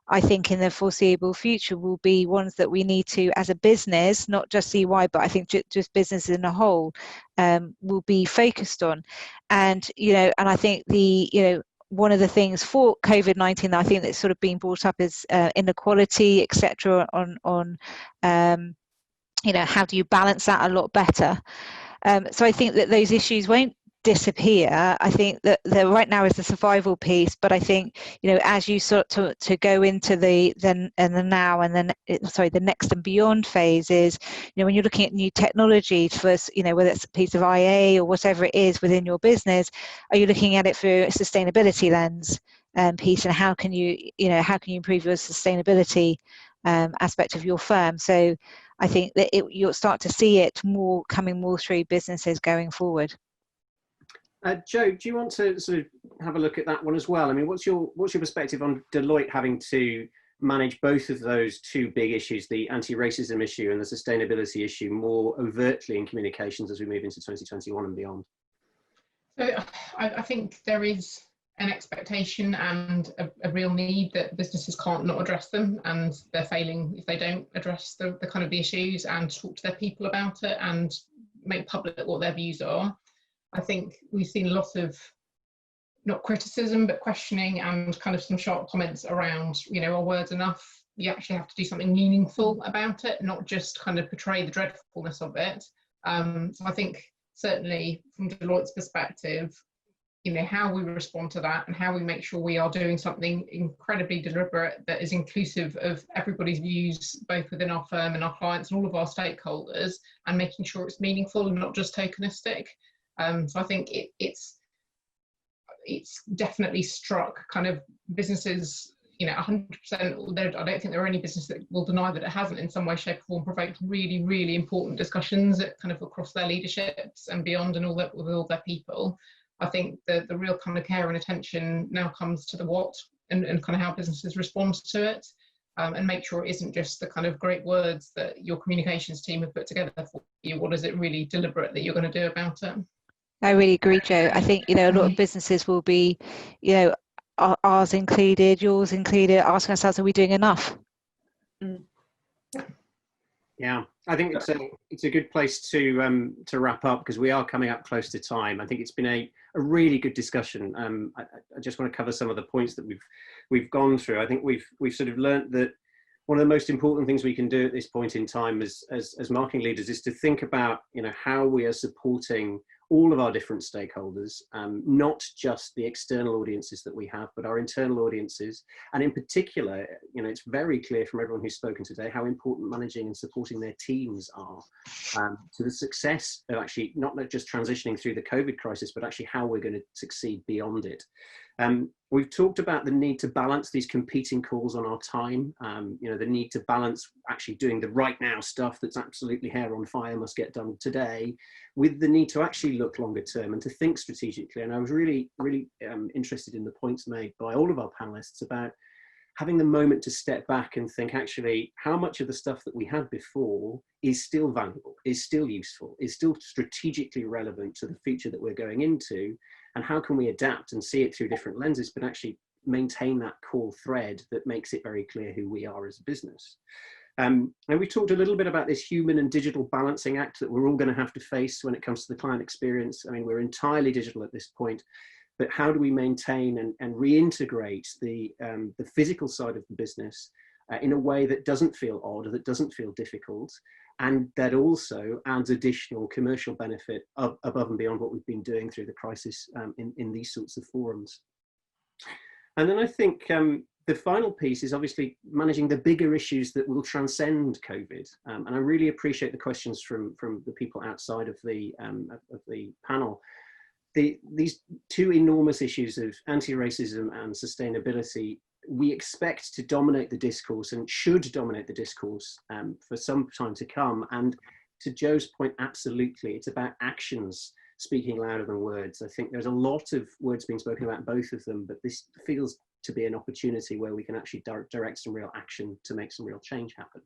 I think in the foreseeable future, will be ones that we need to, as a business, not just EY, but I think just business in a whole, will be focused on. And, you know, and I think one of the things for COVID-19 that I think that's sort of being brought up is inequality, etc. on you know, how do you balance that a lot better? So I think that those issues won't disappear. I think that right now is the survival piece, but I think, you know, as you sort to go into the now and then the next and beyond phase is, you know, when you're looking at new technology for, you know, whether it's a piece of IA or whatever it is within your business, are you looking at it through a sustainability lens piece, and how can you improve your sustainability aspect of your firm? So I think that you'll start to see it coming more through businesses going forward. Joe, do you want to sort of have a look at that one as well? I mean, what's your perspective on Deloitte having to manage both of those two big issues, the anti-racism issue and the sustainability issue, more overtly in communications as we move into 2021 and beyond? So I think there is an expectation and a real need that businesses can't not address them, and they're failing if they don't address the kind of the issues and talk to their people about it and make public what their views are. I think we've seen a lot of, not criticism, but questioning and kind of some sharp comments around, you know, are words enough? You actually have to do something meaningful about it, not just kind of portray the dreadfulness of it. So I think certainly from Deloitte's perspective, you know, how we respond to that and how we make sure we are doing something incredibly deliberate that is inclusive of everybody's views, both within our firm and our clients and all of our stakeholders, and making sure it's meaningful and not just tokenistic. So I think it's definitely struck kind of businesses, you know, 100%, I don't think there are any businesses that will deny that it hasn't in some way, shape or form provoked really, really important discussions at kind of across their leaderships and beyond, and all that with all their people. I think the real kind of care and attention now comes to the what and kind of how businesses respond to it, and make sure it isn't just the kind of great words that your communications team have put together for you. What is it really deliberate that you're going to do about it? I really agree, Joe. I think, you know, a lot of businesses will be, you know, ours included, yours included, asking ourselves, are we doing enough? Yeah, I think it's a good place to wrap up, because we are coming up close to time. I think it's been a really good discussion. I just want to cover some of the points that we've gone through. I think we've sort of learnt that one of the most important things we can do at this point in time as marketing leaders is to think about, you know, how we are supporting all of our different stakeholders, not just the external audiences that we have, but our internal audiences. And in particular, you know, it's very clear from everyone who's spoken today how important managing and supporting their teams are to the success of actually not just transitioning through the COVID crisis, but actually how we're going to succeed beyond it. We've talked about the need to balance these competing calls on our time, you know, the need to balance actually doing the right now stuff that's absolutely hair on fire, must get done today, with the need to actually look longer term and to think strategically. And I was really interested in the points made by all of our panelists about having the moment to step back and think, actually, how much of the stuff that we had before is still valuable, is still useful, is still strategically relevant to the future that we're going into, and how can we adapt and see it through different lenses, but actually maintain that core thread that makes it very clear who we are as a business. And we talked a little bit about this human and digital balancing act that we're all going to have to face when it comes to the client experience. I mean, we're entirely digital at this point, but how do we maintain and reintegrate the physical side of the business in a way that doesn't feel odd, that doesn't feel difficult, and that also adds additional commercial benefit above and beyond what we've been doing through the crisis in these sorts of forums. And then I think the final piece is obviously managing the bigger issues that will transcend COVID. And I really appreciate the questions from the people outside of the panel. These two enormous issues of anti-racism and sustainability, we expect to dominate the discourse and should dominate the discourse for some time to come. And to Joe's point, absolutely, it's about actions speaking louder than words. I think there's a lot of words being spoken about both of them, but this feels to be an opportunity where we can actually direct some real action to make some real change happen.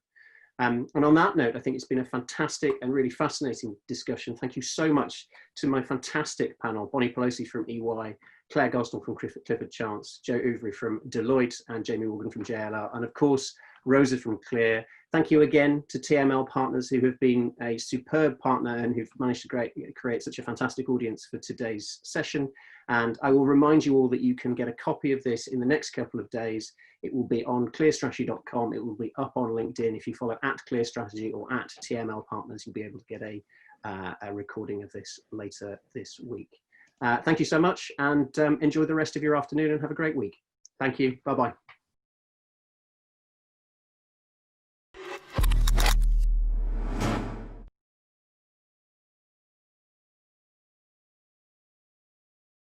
And on that note, I think it's been a fantastic and really fascinating discussion. Thank you so much to my fantastic panel, Bonnie Pelosi from EY, Claire Gosnell from Clifford Chance, Joe Overy from Deloitte, and Jamie Morgan from JLR, and of course, Rosa from Clear. Thank you again to TML Partners, who have been a superb partner and who've managed to create such a fantastic audience for today's session. And I will remind you all that you can get a copy of this in the next couple of days. It will be on clearstrategy.com. It will be up on LinkedIn. If you follow @ClearStrategy or @TML Partners, you'll be able to get a recording of this later this week. Thank you so much, and enjoy the rest of your afternoon and have a great week. Thank you. Bye-bye.